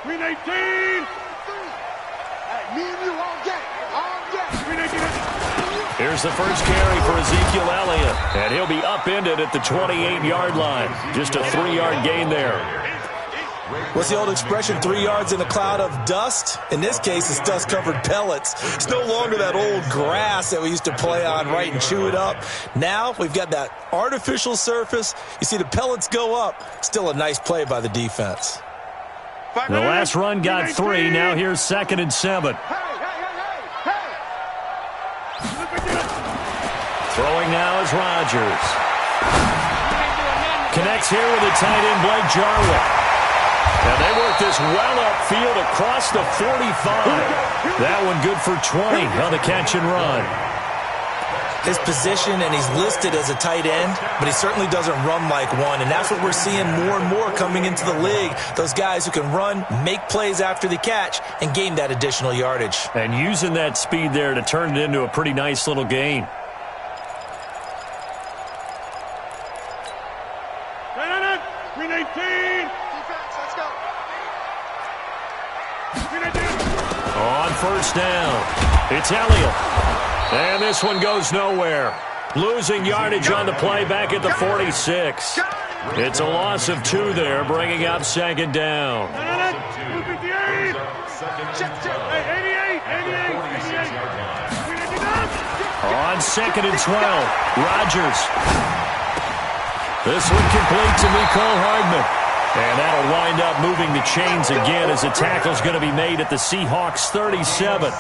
Green 18. Here's the first carry for Ezekiel Elliott, and he'll be upended at the 28-yard line. Just a 3-yard gain there. What's the old expression, 3 yards in a cloud of dust? In this case, it's dust-covered pellets. It's no longer that old grass that we used to play on, right, and chew it up. Now we've got that artificial surface. You see the pellets go up. Still a nice play by the defense. The last run got 3. Now here's 2nd and 7. Throwing now is Rodgers. Connects here with the tight end, Blake Jarwin. And they work this well upfield across the 45. That one good for 20 on the catch and run. His position, and he's listed as a tight end, but he certainly doesn't run like one, and that's what we're seeing more and more coming into the league. Those guys who can run, make plays after the catch, and gain that additional yardage. And using that speed there to turn it into a pretty nice little gain. Green 18. Defense, let's go. Green 18. On first down, it's Elliott. And this one goes nowhere. Losing yardage on the play back at the 46. It's a loss of 2 there, bringing up 2nd down. 88. 88. On 2nd and 12, Rodgers. This one complete to Mecole Hardman. And that'll wind up moving the chains again as the tackle's going to be made at the Seahawks 37.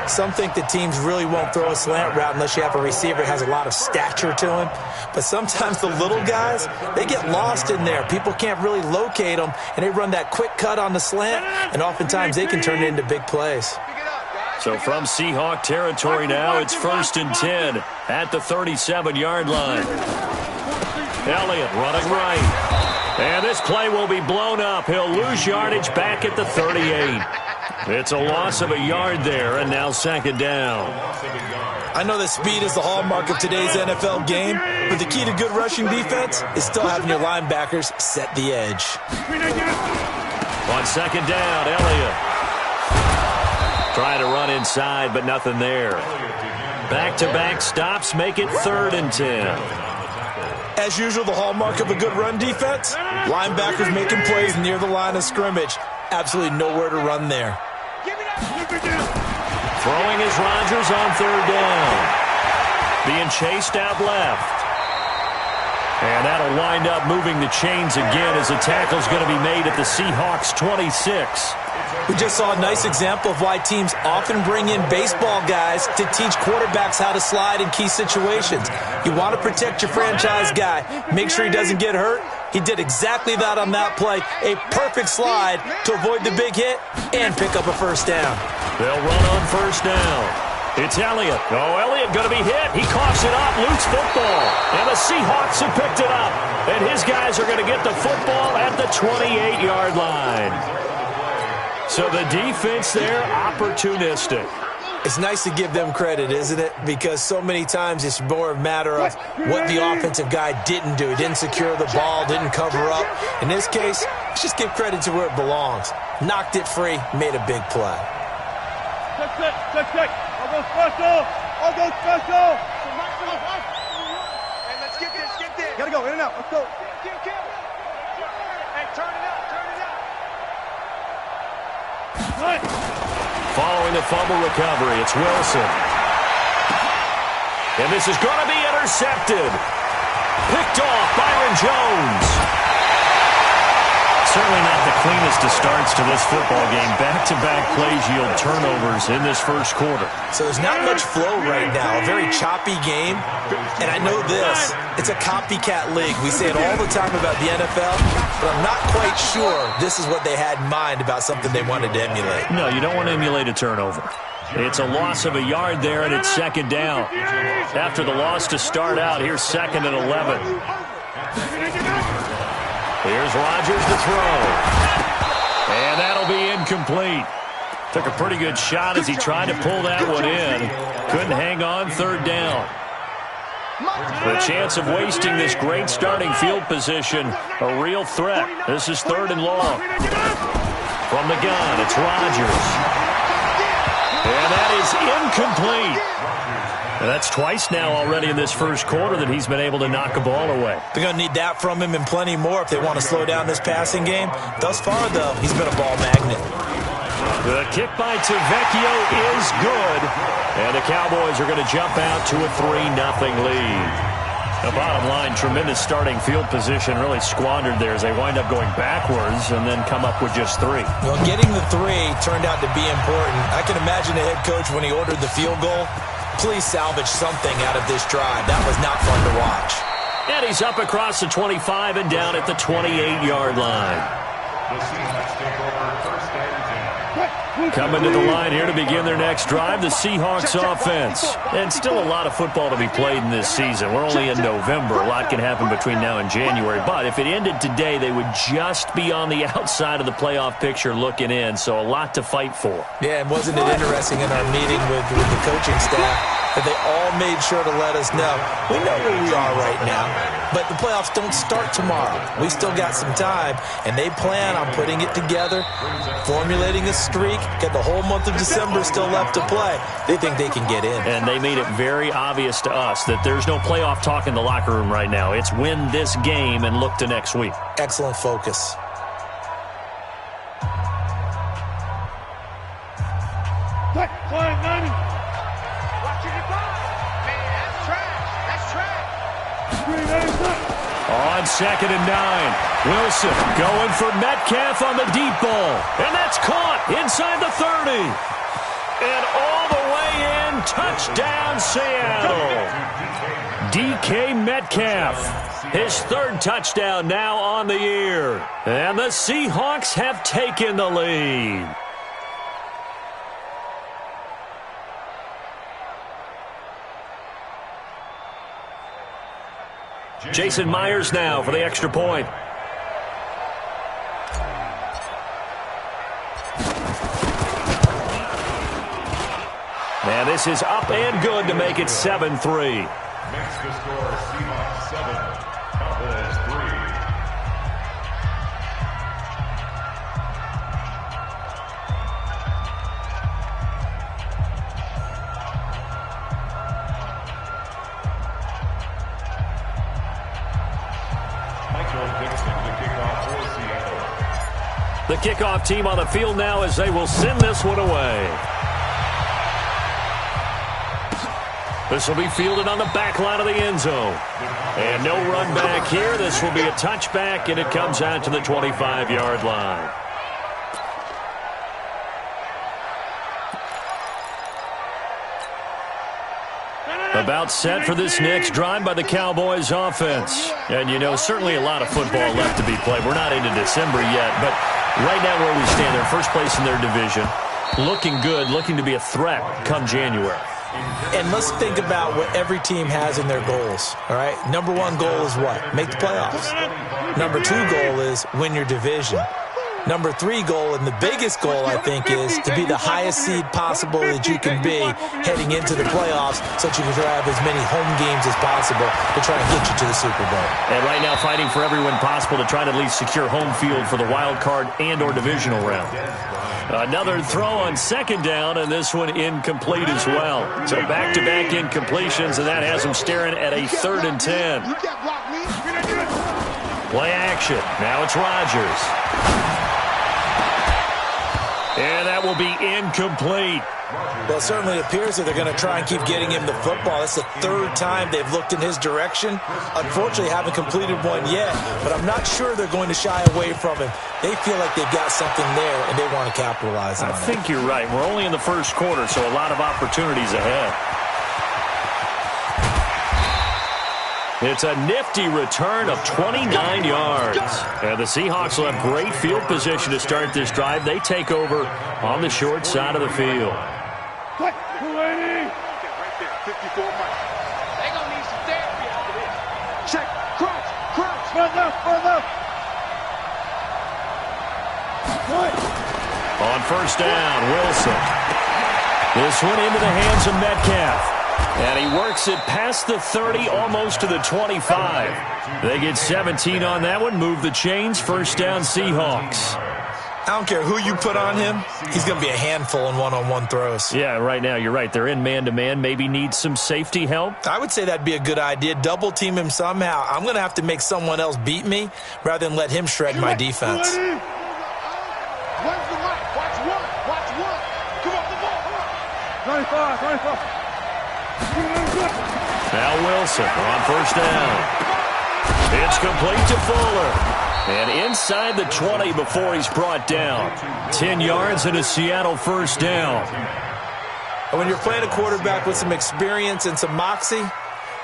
Some think that teams really won't throw a slant route unless you have a receiver that has a lot of stature to him. But sometimes the little guys, they get lost in there. People can't really locate them, and they run that quick cut on the slant, and oftentimes they can turn it into big plays. So from Seahawk territory now, it's 1st and 10 at the 37-yard line. Elliott running right. And this play will be blown up. He'll lose yardage back at the 38. It's a loss of a yard there, and now 2nd down. I know that speed is the hallmark of today's NFL game, but the key to good rushing defense is still having your linebackers set the edge. On 2nd down, Elliott. Trying to run inside, but nothing there. Back-to-back stops make it 3rd and 10. As usual, the hallmark of a good run defense, linebackers making plays near the line of scrimmage. Absolutely nowhere to run there. Throwing is Rodgers on 3rd down. Being chased out left. And that'll wind up moving the chains again as the tackle's going to be made at the Seahawks 26. We just saw a nice example of why teams often bring in baseball guys to teach quarterbacks how to slide in key situations. You want to protect your franchise guy. Make sure he doesn't get hurt. He did exactly that on that play. A perfect slide to avoid the big hit and pick up a 1st down. They'll run on 1st down. It's Elliott. Oh, Elliott going to be hit. He coughs it up. Loose football. And the Seahawks have picked it up. And his guys are going to get the football at the 28-yard line. So the defense there, opportunistic. It's nice to give them credit, isn't it? Because so many times it's more a matter of what the offensive guy didn't do. He didn't secure the ball, didn't cover up. In this case, let's just give credit to where it belongs. Knocked it free, made a big play. Check. I'll go special. Hey, let's get this. Gotta go, in and out. Let's go. Hey, turn it out. Following the fumble recovery, it's Wilson. And this is going to be intercepted. Picked off, Byron Jones. Certainly not the cleanest of starts to this football game. Back-to-back plays yield turnovers in this 1st quarter. So there's not much flow right now. A very choppy game. And I know this. It's a copycat league. We say it all the time about the NFL, but I'm not quite sure this is what they had in mind about something they wanted to emulate. No, you don't want to emulate a turnover. It's a loss of a yard there, and it's 2nd down. After the loss to start out, here's 2nd and 11. Here's Rodgers to throw. And that'll be incomplete. Took a pretty good shot as he tried to pull that one in. Couldn't hang on 3rd down. The chance of wasting this great starting field position, a real threat. This is 3rd and long. From the gun, it's Rodgers. And that is incomplete. And that's twice now already in this first quarter that he's been able to knock a ball away. They're going to need that from him and plenty more if they want to slow down this passing game. Thus far, though, he's been a ball magnet. The kick by Tavecchio is good. And the Cowboys are going to jump out to a 3-0 lead. The bottom line, tremendous starting field position, really squandered there as they wind up going backwards and then come up with just 3. Well, getting the 3 turned out to be important. I can imagine the head coach when he ordered the field goal. Please salvage something out of this drive. That was not fun to watch. And he's up across the 25 and down at the 28-yard line. Coming to the line here to begin their next drive, the Seahawks offense. And still a lot of football to be played in this season. We're only in November. A lot can happen between now and January. But if it ended today, they would just be on the outside of the playoff picture looking in. So a lot to fight for. Yeah, and wasn't it interesting in our meeting with the coaching staff that they all made sure to let us know, we know where we are right now, but the playoffs don't start tomorrow. We still got some time, and they plan on putting it together, formulating a streak, got the whole month of December still left to play. They think they can get in. And they made it very obvious to us that there's no playoff talk in the locker room right now. It's win this game and look to next week. Excellent focus. On 2nd and 9, Wilson going for Metcalf on the deep ball. And that's caught inside the 30. And all the way in, touchdown Seattle. DK Metcalf, his 3rd touchdown now on the year. And the Seahawks have taken the lead. Jason Myers now for the extra point. And this is up and good to make it 7-3. Makes the score Seahawks 7, Cowboys 3. The kickoff team on the field now as they will send this one away. This will be fielded on the back line of the end zone. And no run back here. This will be a touchback, and it comes out to the 25-yard line. About set for this next drive by the Cowboys offense. And, you know, certainly a lot of football left to be played. We're not into December yet, but right now where we stand, they're first place in their division. Looking good, looking to be a threat come January. And let's think about what every team has in their goals, all right? Number 1 goal is what? Make the playoffs. Number 2 goal is win your division. Number 3 goal, and the biggest goal, I think, is to be the highest seed possible that you can be heading into the playoffs so that you can drive as many home games as possible to try and get you to the Super Bowl. And right now fighting for everyone possible to try to at least secure home field for the wild card and or divisional round. Another throw on 2nd down, and this one incomplete as well. So back-to-back incompletions, and that has them staring at a 3rd and 10. Play action. Now it's Rodgers. And that will be incomplete. Well, it certainly appears that they're going to try and keep getting him the football. That's the 3rd time they've looked in his direction. Unfortunately, haven't completed one yet, but I'm not sure they're going to shy away from him. They feel like they've got something there, and they want to capitalize on it. I think you're right. We're only in the first quarter, so a lot of opportunities ahead. It's a nifty return of 29 yards. And the Seahawks will have great field position to start this drive. They take over on the short side of the field. Check, crouch, further. On 1st down, Wilson. This one into the hands of Metcalf. And he works it past the 30, almost to the 25. They get 17 on that one, move the chains, 1st down Seahawks. I don't care who you put on him, he's going to be a handful in one-on-one throws. Yeah, right now, you're right. They're in man-to-man. Maybe need some safety help. I would say that'd be a good idea. Double team him somehow. I'm going to have to make someone else beat me rather than let him shred my defense. Where's the mic? Watch one. Come on, the ball. 25. Now Wilson on first down. It's complete to Fuller. And inside the 20 before he's brought down. 10 yards and a Seattle first down. When you're playing a quarterback with some experience and some moxie,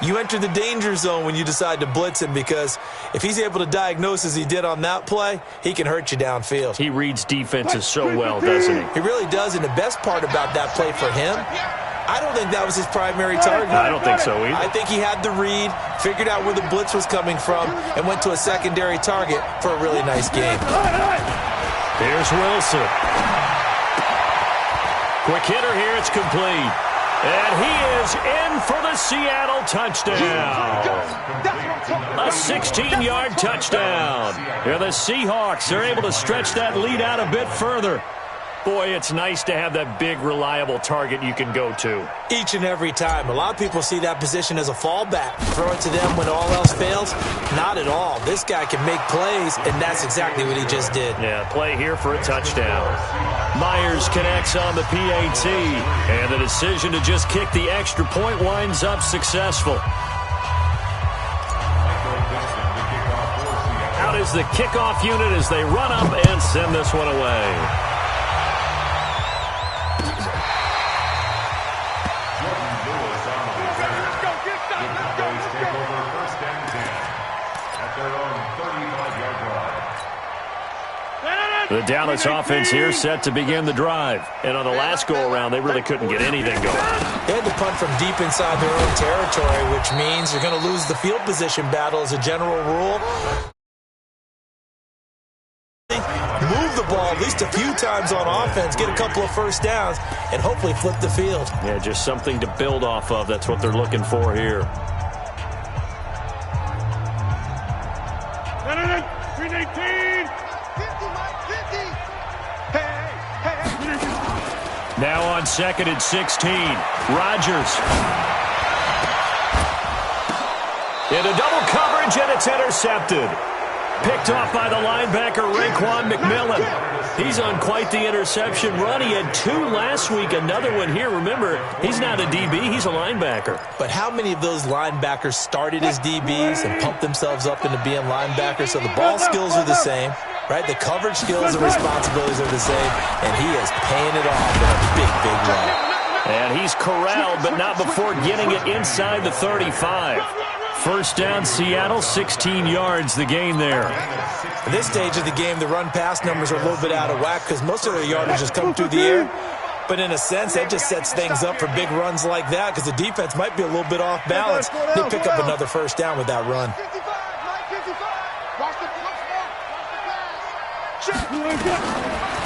you enter the danger zone when you decide to blitz him, because if he's able to diagnose as he did on that play, he can hurt you downfield. He reads defenses so well, doesn't he? He really does, and the best part about that play for him, I don't think that was his primary target. I don't think so either. I think he had the read, figured out where the blitz was coming from, and went to a secondary target for a really nice game. Here's Wilson. Quick hitter here, it's complete. And he is in for the Seattle touchdown. A 16-yard touchdown. Here the Seahawks are able to stretch that lead out a bit further. Boy, it's nice to have that big, reliable target you can go to. Each and every time. A lot of people see that position as a fallback. Throw it to them when all else fails. Not at all. This guy can make plays, and that's exactly what he just did. Yeah, play here for a touchdown. Myers connects on the PAT, and the decision to just kick the extra point winds up successful. Out is the kickoff unit as they run up and send this one away. The Dallas offense here set to begin the drive. And on the last go-around, they really couldn't get anything going. They had to punt from deep inside their own territory, which means you're going to lose the field position battle as a general rule. Move the ball at least a few times on offense, get a couple of first downs, and hopefully flip the field. Yeah, just something to build off of. That's what they're looking for here. 319. Now on second and 16, Rodgers. Into double coverage, and it's intercepted. Picked off by the linebacker, Raekwon McMillan. He's on quite the interception run. He had 2 last week, another one here. Remember, he's not a DB, he's a linebacker. But how many of those linebackers started as DBs and pumped themselves up into being linebackers? So the ball skills are the same, right? The coverage skills and responsibilities are the same, and he is paying it off in a big, big run. And he's corralled, but not before getting it inside the 35. First down, Seattle, 16 yards, the gain there. At this stage of the game, the run-pass numbers are a little bit out of whack because most of their yardage is coming through the air. But in a sense, that just sets things up for big runs like that because the defense might be a little bit off balance. They pick up another first down with that run.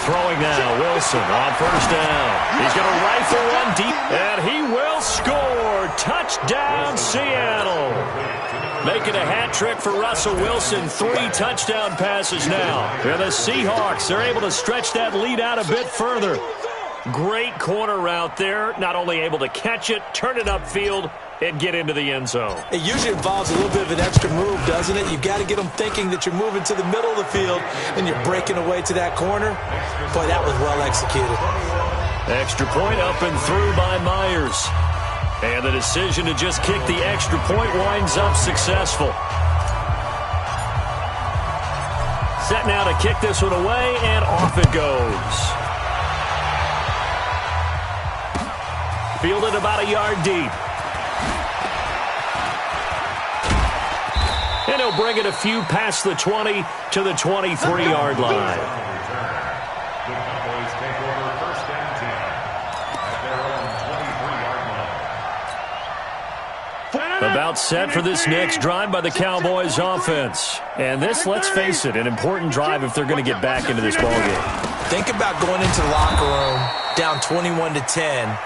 Throwing now, Wilson on first down. He's going to rifle one deep, and he will score. Touchdown, Seattle. Making a hat trick for Russell Wilson. 3 touchdown passes now. And the Seahawks are able to stretch that lead out a bit further. Great corner route there. Not only able to catch it, turn it upfield, and get into the end zone. It usually involves a little bit of an extra move, doesn't it? You've got to get them thinking that you're moving to the middle of the field and you're breaking away to that corner. Boy, that was well executed. Extra point up and through by Myers. And the decision to just kick the extra point winds up successful. Set now to kick this one away, and off it goes. Fielded about a yard deep. And he'll bring it a few past the 20 to the 23-yard line. The Cowboys take over first and 10 at their own 23-yard line. About set for this next drive by the Cowboys offense. And this, let's face it, an important drive if they're going to get back into this ballgame. Think about going into the locker room down 21-10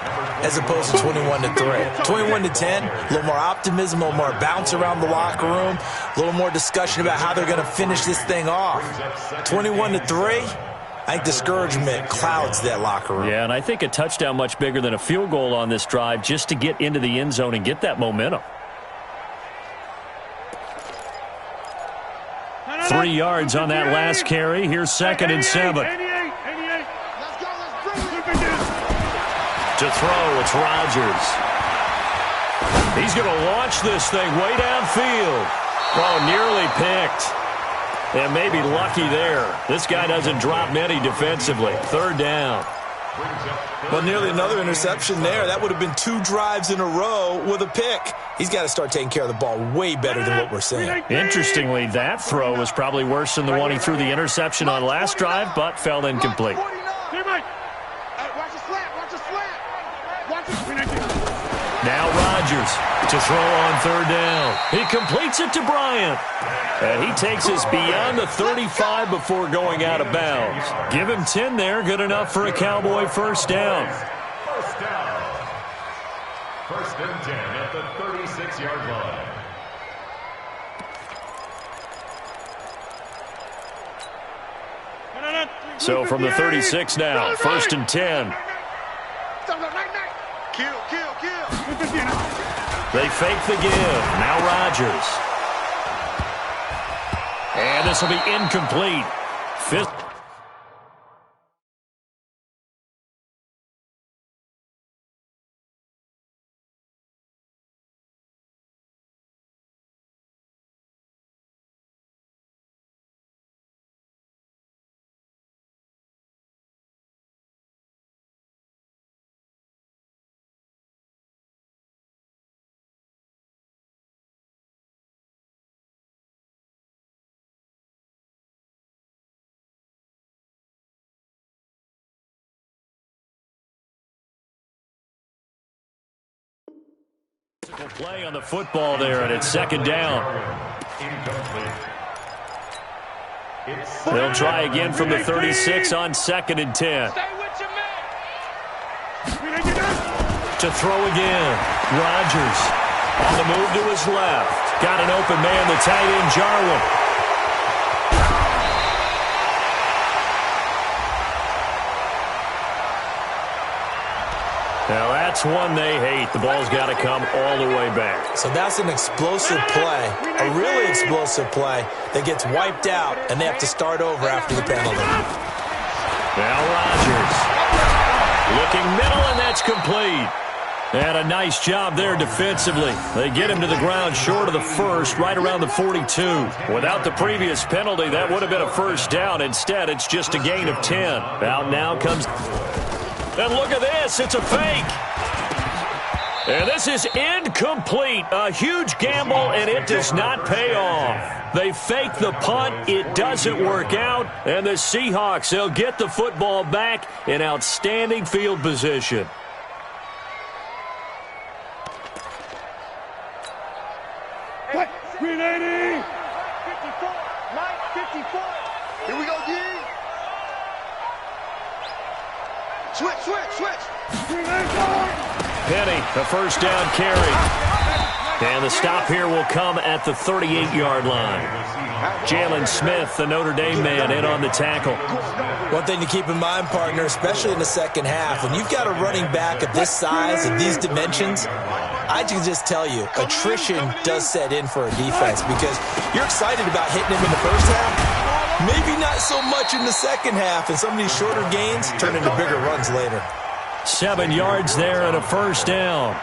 as opposed to 21-3. 21-10, a little more optimism, a little more bounce around the locker room, a little more discussion about how they're going to finish this thing off. 21-3, I think discouragement clouds that locker room. Yeah, and I think a touchdown much bigger than a field goal on this drive just to get into the end zone and get that momentum. 3 yards on that last carry. Here's 2nd and 7. To throw, it's Rodgers. He's going to launch this thing way downfield. Oh, nearly picked. And maybe lucky there. This guy doesn't drop many defensively. 3rd down. Well, nearly another interception there. That would have been 2 drives in a row with a pick. He's got to start taking care of the ball way better than what we're seeing. Interestingly, that throw was probably worse than the one he threw the interception on last drive, but fell incomplete. Now Rodgers to throw on 3rd down. He completes it to Bryant. And he takes us beyond the 35 before going out of bounds. Give him 10 there. Good enough for a Cowboy 1st down. 1st and 10 at the 36-yard line. So from the 36 now, 1st and 10. They fake the give. Now Rodgers. And this will be incomplete. 5th. Play on the football there, and it's 2nd down. They'll try again from the 36 on 2nd and 10. To throw again. Rodgers on the move to his left. Got an open man, the tight end, Jarwin. Now that's one they hate. The ball's got to come all the way back. So that's an explosive play, a really explosive play that gets wiped out, and they have to start over after the penalty. Now Rodgers looking middle, and that's complete. And a nice job there defensively. They get him to the ground short of the 1st, right around the 42. Without the previous penalty, that would have been a 1st down. Instead, it's just a gain of 10. Out now comes... And look at this. It's a fake. And this is incomplete. A huge gamble, and it does not pay off. They fake the punt. It doesn't work out. And the Seahawks, they'll get the football back in outstanding field position. Green 80. 54. Mike, 54. Here we go, D. Switch. Penny, the 1st down carry. And the stop here will come at the 38-yard line. Jalen Smith, the Notre Dame man, in on the tackle. One thing to keep in mind, partner, especially in the 2nd half, when you've got a running back of this size and these dimensions, I can just tell you, attrition does set in for a defense because you're excited about hitting him in the 1st half. Maybe not so much in the 2nd half, and some of these shorter gains turn into bigger runs later. 7 yards there and a 1st down.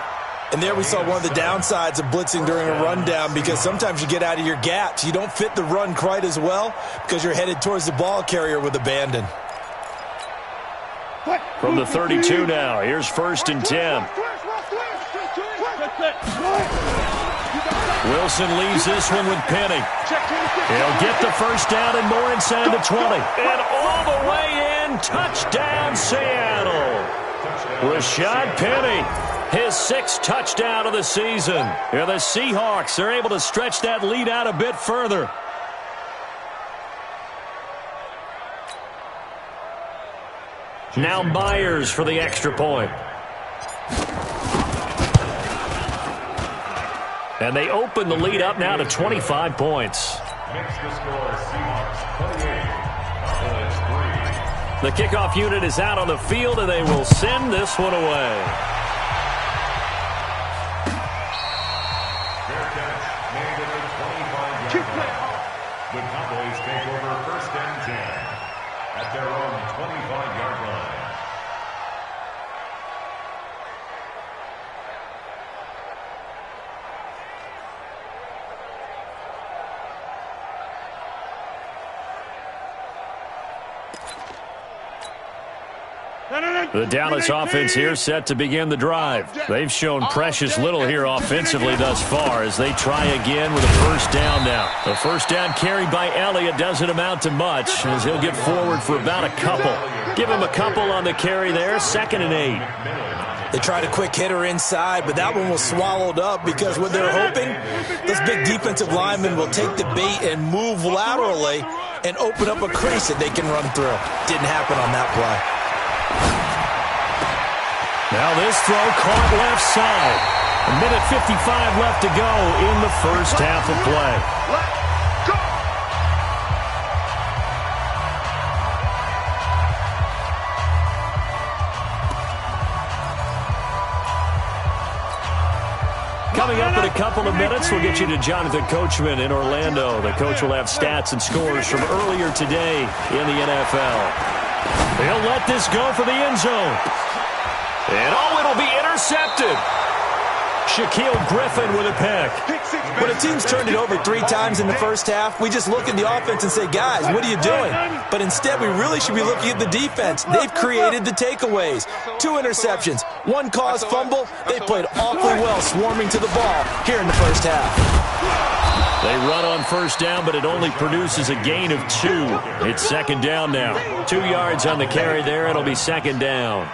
And there we saw one of the downsides of blitzing during a rundown because sometimes you get out of your gaps. You don't fit the run quite as well because you're headed towards the ball carrier with abandon. From the 32 now, here's 1st and 10. Wilson leaves this one with Penny. He'll get the 1st down and more inside the 20. And all the way in, touchdown Seattle. Rashad Penny, his 6th touchdown of the season. And the Seahawks are able to stretch that lead out a bit further. Now Myers for the extra point. And they open the lead up now to 25 points. Makes the score Seahawks 28, Cowboys 3. The kickoff unit is out on the field, and they will send this one away. Fair catch made at the 25-yard line. The Cowboys take over 1st and 10 at their own 25-yard line. The Dallas offense here set to begin the drive. They've shown precious little here offensively thus far as they try again with a 1st down now. The 1st down carried by Elliott doesn't amount to much as he'll get forward for about a couple. Give him a couple on the carry there, 2nd and 8. They tried a quick hitter inside, but that one was swallowed up because what they're hoping, those big defensive linemen will take the bait and move laterally and open up a crease that they can run through. Didn't happen on that play. Now this throw caught left side. 1:55 left to go in the 1st half of play. Coming up in a couple of minutes, we'll get you to Jonathan Coachman in Orlando. The coach will have stats and scores from earlier today in the NFL. He'll let this go for the end zone. And it'll be intercepted. Shaquille Griffin with a pick. When a team's turned it over 3 times in the 1st half, we just look at the offense and say, guys, what are you doing? But instead, we really should be looking at the defense. They've created the takeaways. 2 interceptions, 1 caused fumble. They played awfully well swarming to the ball here in the 1st half. They run on 1st down, but it only produces a gain of 2. It's 2nd down now. 2 yards on the carry there. It'll be 2nd down.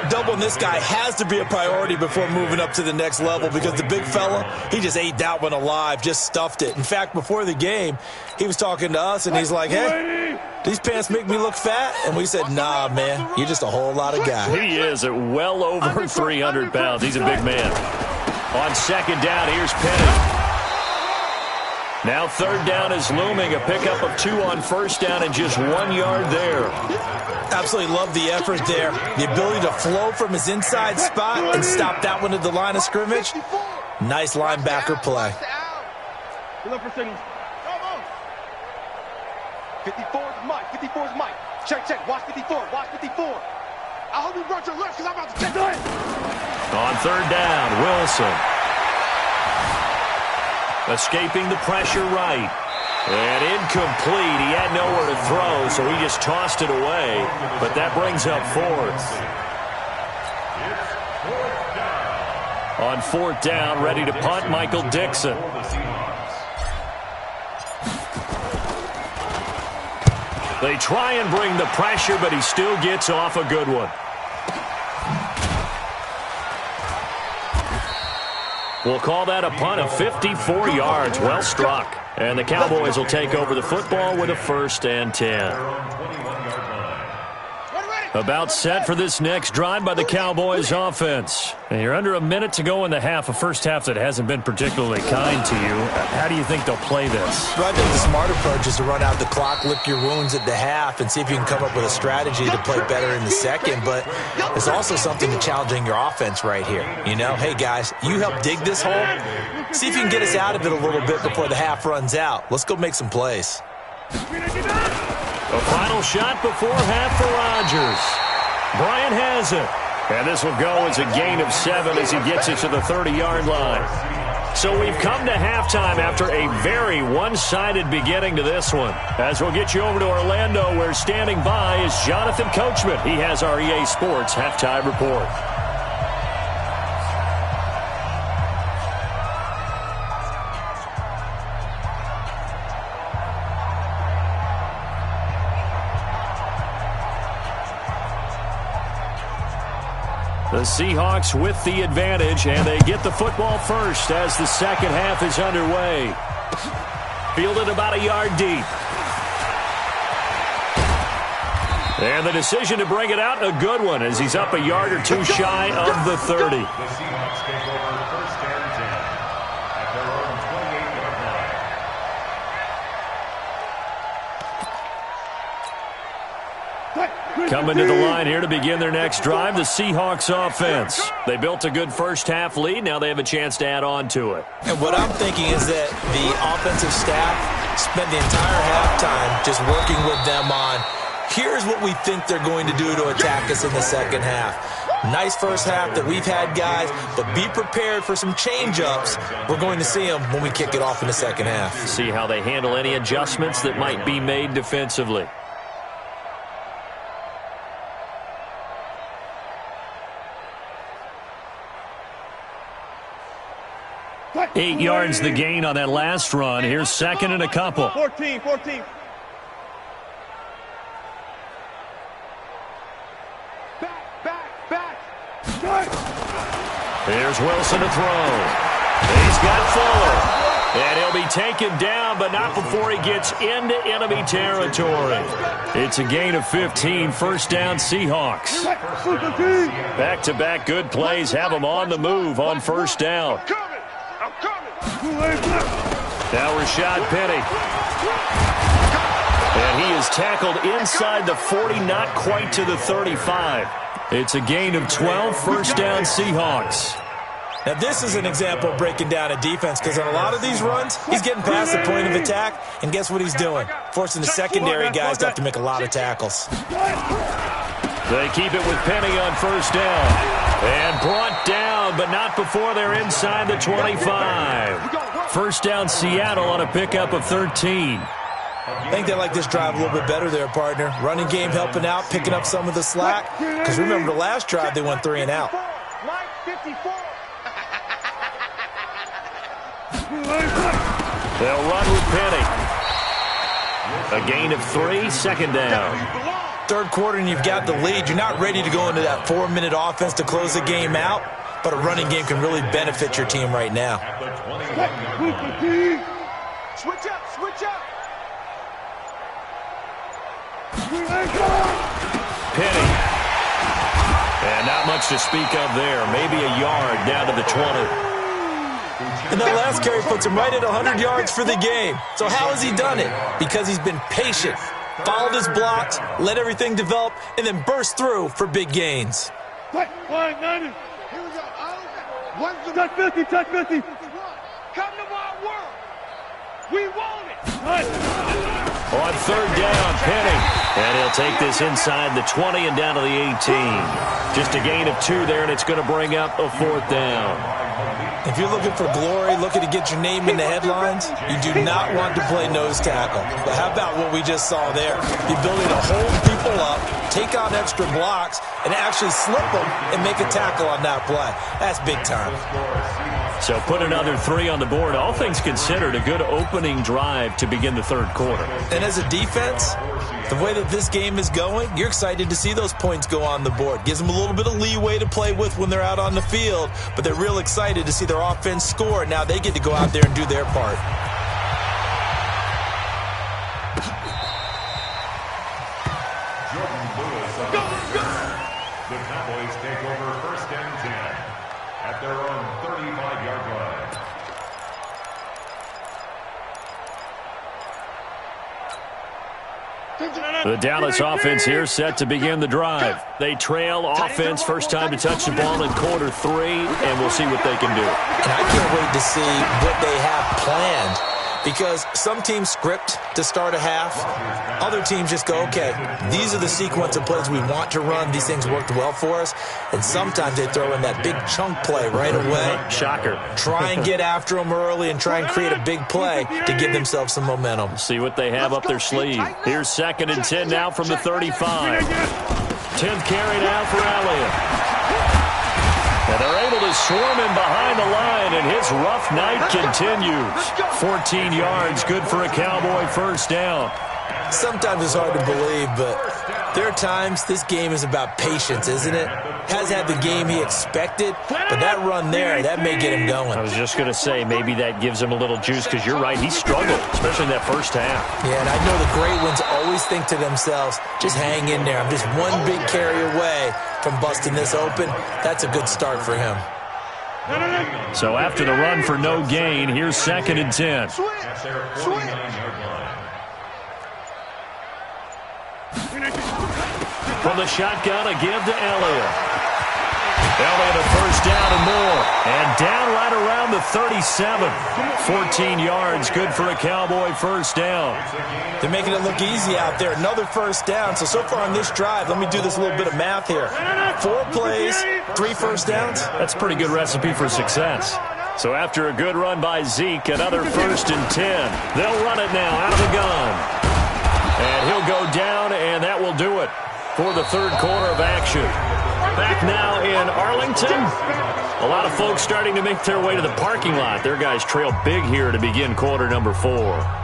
Doubling this guy has to be a priority before moving up to the next level because the big fella, he just ate that one alive, just stuffed it. In fact, before the game, he was talking to us, and he's like, hey, these pants make me look fat? And we said, nah, man, you're just a whole lot of guy. He is at well over 300 pounds. He's a big man. On 2nd down, here's Penny. Now 3rd down is looming. A pickup of 2 on 1st down and just 1 yard there. Absolutely love the effort there. The ability to flow from his inside spot and stop that one at the line of scrimmage. Nice linebacker play. 54's Mike. 54's Mike. Check. Watch 54. Watch 54. I hope you brought your left because I'm about to take it. On 3rd down, Wilson. Escaping the pressure right. And incomplete. He had nowhere to throw, so he just tossed it away. But that brings up 4th. On 4th down, ready to punt, Michael Dixon. They try and bring the pressure, but he still gets off a good one. We'll call that a punt of 54 yards. Well struck. And the Cowboys will take over the football with a 1st and 10. About set for this next drive by the Cowboys offense. And you're under a minute to go in the half, a 1st half that hasn't been particularly kind to you. How do you think they'll play this? Well, I think the smart approach is to run out the clock, lick your wounds at the half, and see if you can come up with a strategy to play better in the 2nd. But there's also something to challenging your offense right here. You know, hey, guys, you help dig this hole. See if you can get us out of it a little bit before the half runs out. Let's go make some plays. A final shot before half for Rodgers. Bryant has it. And this will go as a gain of 7 as he gets it to the 30-yard line. So we've come to halftime after a very one-sided beginning to this one. As we'll get you over to Orlando, where standing by is Jonathan Coachman. He has our EA Sports halftime report. The Seahawks with the advantage, and they get the football first as the 2nd half is underway. Fielded about a yard deep. And the decision to bring it out, a good one, as he's up a yard or 2 shy of the 30. The Seahawks take over 1st and 10 at their own 28-yard line. 1 Coming to the line here to begin their next drive, the Seahawks offense. They built a good first-half lead. Now they have a chance to add on to it. And what I'm thinking is that the offensive staff spent the entire halftime just working with them on, here's what we think they're going to do to attack us in the second half. Nice first half that we've had, guys, but be prepared for some change-ups. We're going to see them when we kick it off in the second half. See how they handle any adjustments that might be made defensively. 8 yards the gain on that last run. Here's second and a couple. 14. Back. Here's Wilson to throw. He's got Fuller. And he'll be taken down, but not before he gets into enemy territory. It's a gain of 15, first down Seahawks. Back-to-back good plays have them on the move on first down. I'm coming. Now Rashad Penny. And he is tackled inside the 40, not quite to the 35. It's a gain of 12, first down Seahawks. Now, this is an example of breaking down a defense because on a lot of these runs, he's getting past the point of attack, and guess what he's doing? Forcing the secondary guys to have to make a lot of tackles. They keep it with Penny on first down. And brought down, but not before they're inside the 25. First down Seattle on a pickup of 13. I think they like this drive a little bit better there, partner. Running game helping out, picking up some of the slack. Because remember, the last drive they went 3 and out. Mike 54. They'll run with Penny. A gain of 3, second down. Third quarter and you've got the lead. You're not ready to go into that 4-minute offense to close the game out, but a running game can really benefit your team right now. Switch up. Penny. And not much to speak of there. Maybe a yard down to the 20. And that last carry puts him right at 100 yards for the game. So how has he done it? Because he's been patient, followed his blocks, let everything develop, and then burst through for big gains. Here we go. Touch 50. Come to my world. We want it. On third down, Penny. And he'll take this inside the 20 and down to the 18. Just a gain of 2 there, and it's going to bring up a fourth down. If you're looking for glory, looking to get your name in the headlines, you do not want to play nose tackle. But how about what we just saw there? The ability to hold people up, take on extra blocks, and actually slip them and make a tackle on that play. That's big time. So put another 3 on the board. All things considered, a good opening drive to begin the third quarter. And as a defense, the way that this game is going, you're excited to see those points go on the board. Gives them a little bit of leeway to play with when they're out on the field, but they're real excited to see their offense score. Now they get to go out there and do their part. The Cowboys take over first and 10 at their own 35-yard line. The Dallas offense here set to begin the drive. They trail offense, first time to touch the ball in quarter 3, and we'll see what they can do. And I can't wait to see what they have planned, because some teams script to start a half. Other teams just go, okay, these are the sequence of plays we want to run. These things worked well for us. And sometimes they throw in that big chunk play right away. Shocker. Try and get after them early and try and create a big play to give themselves some momentum. See what they have up their sleeve. Here's second and 10 now from the 35. 10th carry now for Elliott. And they're able to swarm him behind the line, and his rough night continues. 14 yards, good for a Cowboy first down. Sometimes it's hard to believe, but there are times this game is about patience, isn't it? Has had the game he expected, but that run there, that may get him going. I was just going to say, maybe that gives him a little juice, because you're right, he struggled, especially in that first half. Yeah, and I know the great ones always think to themselves, just hang in there. I'm just one big carry away from busting this open. That's a good start for him. So after the run for no gain, here's second and 10. At their 49-yard line. From the shotgun, a give to Elliott. Elliott a first down and more. And down right around the 37. 14 yards, good for a Cowboy first down. They're making it look easy out there. Another first down. So far on this drive, let me do this little bit of math here. 4 plays, 3 first downs. That's a pretty good recipe for success. So after a good run by Zeke, another 1st and 10. They'll run it now out of the gun. And he'll go down, and that will do it for the third quarter of action. Back now in Arlington. A lot of folks starting to make their way to the parking lot. Their guys trail big here to begin quarter number 4.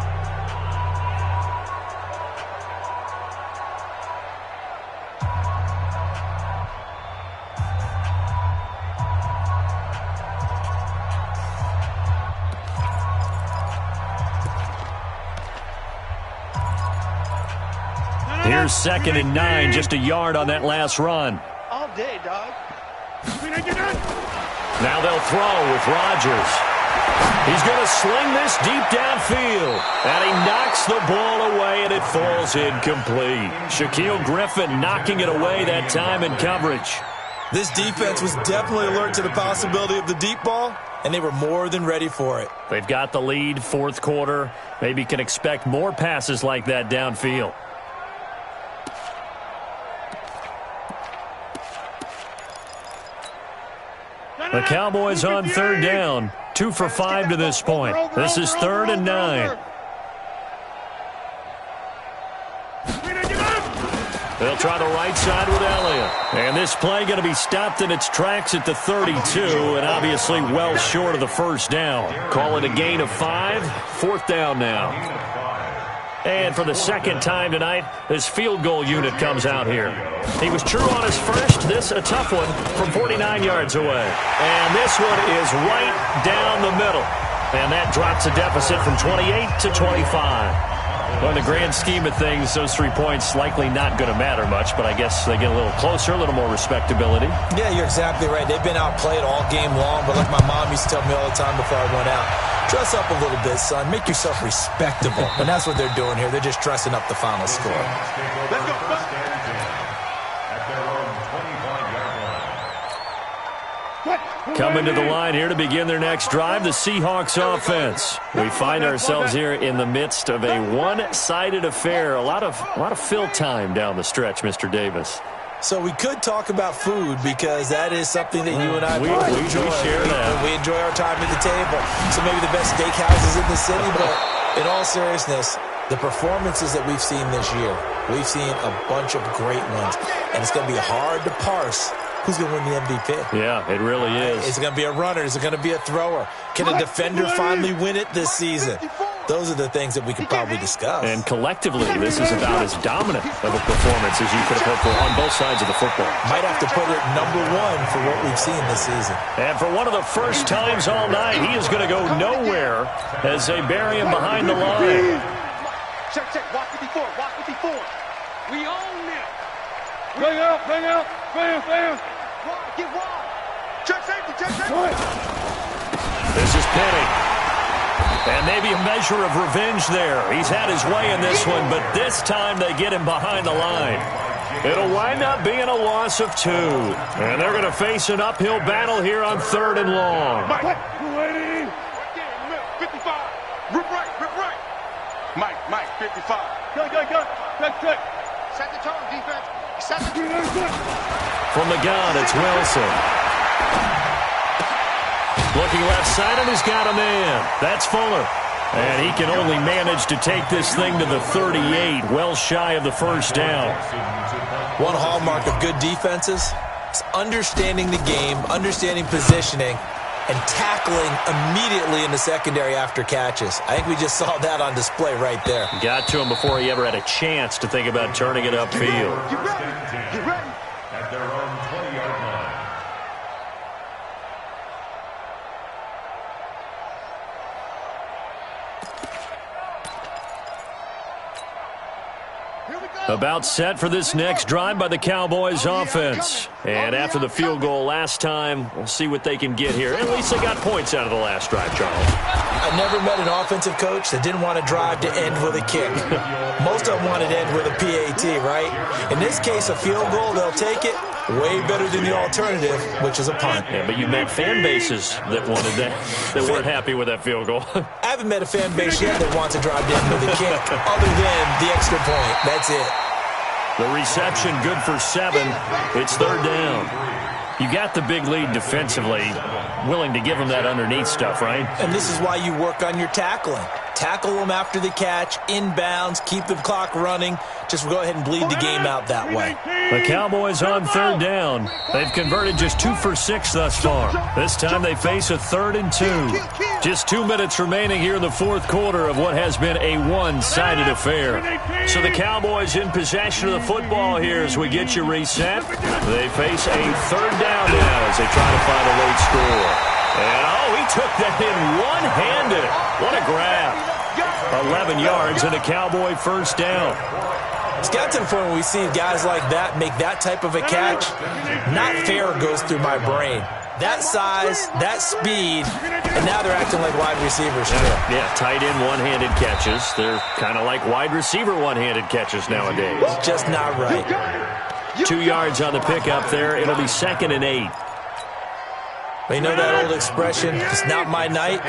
Here's 2nd and 9, just a yard on that last run. All day, dog. Now they'll throw with Rodgers. He's going to sling this deep downfield. And he knocks the ball away, and it falls incomplete. Shaquille Griffin knocking it away that time in coverage. This defense was definitely alert to the possibility of the deep ball, and they were more than ready for it. They've got the lead, 4th quarter. Maybe can expect more passes like that downfield. The Cowboys on 3rd down. 2 for 5 to this point. This is 3rd and 9. They'll try the right side with Elliott. And this play going to be stopped in its tracks at the 32, and obviously well short of the first down. Call it a gain of 5. 4th down now. And for the second time tonight, this field goal unit comes out here. He was true on his first. This a tough one from 49 yards away. And this one is right down the middle. And that drops a deficit from 28 to 25. Well, in the grand scheme of things, those 3 points likely not going to matter much, but I guess they get a little closer, a little more respectability. Yeah, you're exactly right. They've been outplayed all game long, but like my mom used to tell me all the time before I went out, dress up a little bit, son. Make yourself respectable. And that's what they're doing here. They're just dressing up the final score. Let's go. At their own 25-yard line. Coming to the line here to begin their next drive, the Seahawks offense. We find ourselves here in the midst of a one-sided affair. A lot of fill time down the stretch, Mr. Davis. So we could talk about food because that is something that you and I we enjoy. We share that. We enjoy our time at the table. So maybe the best steakhouses in the city, but in all seriousness, the performances that we've seen this year, we've seen a bunch of great ones, and it's going to be hard to parse who's going to win the MVP. Yeah, it really is. Is it going to be a runner? Is it going to be a thrower? Can a defender finally win it this season? Those are the things that we could probably discuss. And collectively, this is about as dominant of a performance as you could have hoped for on both sides of the football. Might have to put it #1 for what we've seen this season. And for one of the first times all night, he is going to go nowhere as they bury him behind the line. Check. Watch 54. Watch 54. We own them. Bring out. Bam. Get wide. Check safety. This is Penny. And maybe a measure of revenge there. He's had his way in this one, but this time they get him behind the line. It'll wind up being a loss of 2. And they're going to face an uphill battle here on 3rd and long. Mike. 55. Rip right. Mike, 55. Go. Check. Set the tone, defense. Set the tone. From the gun, it's Wilson. Looking left side, and he's got a man. That's Fuller. And he can only manage to take this thing to the 38, well shy of the first down. One hallmark of good defenses is understanding the game, understanding positioning, and tackling immediately in the secondary after catches. I think we just saw that on display right there. Got to him before he ever had a chance to think about turning it upfield. Get ready. At their own 20-yard line. About set for this next drive by the Cowboys offense. And after the field goal last time, we'll see what they can get here. At least they got points out of the last drive, Charles. I never met an offensive coach that didn't want to drive to end with a kick. Most of them want it end with a PAT, right? In this case, a field goal, they'll take it. Way better than the alternative, which is a punt. Yeah, but you met fan bases that wanted that, that weren't happy with that field goal. I haven't met a fan base yet that wants to drive down with a kick other than the extra point. That's it. The reception good for 7. It's third down. You got the big lead defensively, willing to give them that underneath stuff, right? And this is why you work on your tackling. Tackle them after the catch, inbounds, keep the clock running. Just go ahead and bleed the game out that way. The Cowboys on third down. They've converted just 2 for 6 thus far. This time they face a 3rd and 2. Just 2 minutes remaining here in the fourth quarter of what has been a one-sided affair. So the Cowboys in possession of the football here as we get you reset. They face a 3rd down now as they try to find a late score. And, he took that in one-handed. What a grab. 11 yards and a Cowboy first down. It's got to the point where we see guys like that make that type of a catch. Not fair goes through my brain. That size, that speed, and now they're acting like wide receivers too. Yeah, tight end one-handed catches. They're kind of like wide receiver one-handed catches nowadays. It's just not right. 2 yards on the pickup there. It'll be 2nd and 8. Well, you know that old expression, it's not my night?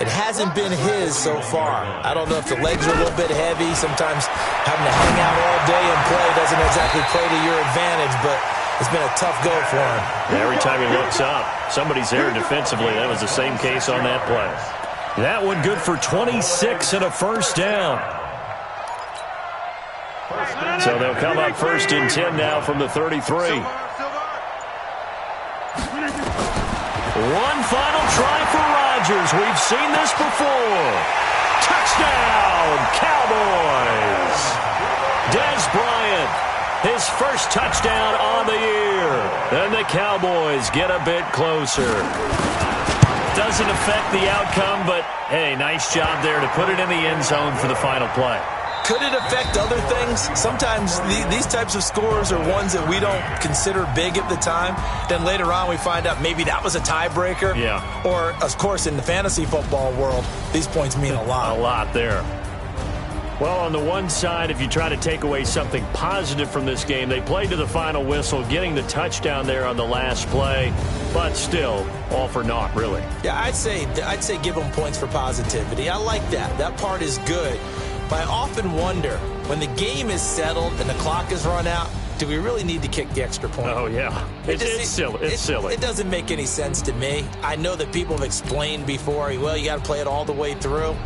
It hasn't been his so far. I don't know if the legs are a little bit heavy. Sometimes having to hang out all day and play doesn't exactly play to your advantage, but it's been a tough go for him. Every time he looks up, somebody's there defensively. That was the same case on that play. That one good for 26 and a first down. So they'll come up 1st and 10 now from the 33. One final try for Rodgers. We've seen this before. Touchdown, Cowboys. Dez Bryant, his first touchdown on the year. And the Cowboys get a bit closer. Doesn't affect the outcome, but, hey, nice job there to put it in the end zone for the final play. Could it affect other things? Sometimes these types of scores are ones that we don't consider big at the time. Then later on we find out maybe that was a tiebreaker. Yeah. Or, of course, in the fantasy football world, these points mean a lot. A lot there. Well, on the one side, if you try to take away something positive from this game, they played to the final whistle, getting the touchdown there on the last play. But still, all for naught, really. Yeah, I'd say give them points for positivity. I like that. That part is good. But I often wonder, when the game is settled and the clock is run out, do we really need to kick the extra point? Oh, yeah. It's silly. It's silly. It doesn't make any sense to me. I know that people have explained before, well, you got to play it all the way through.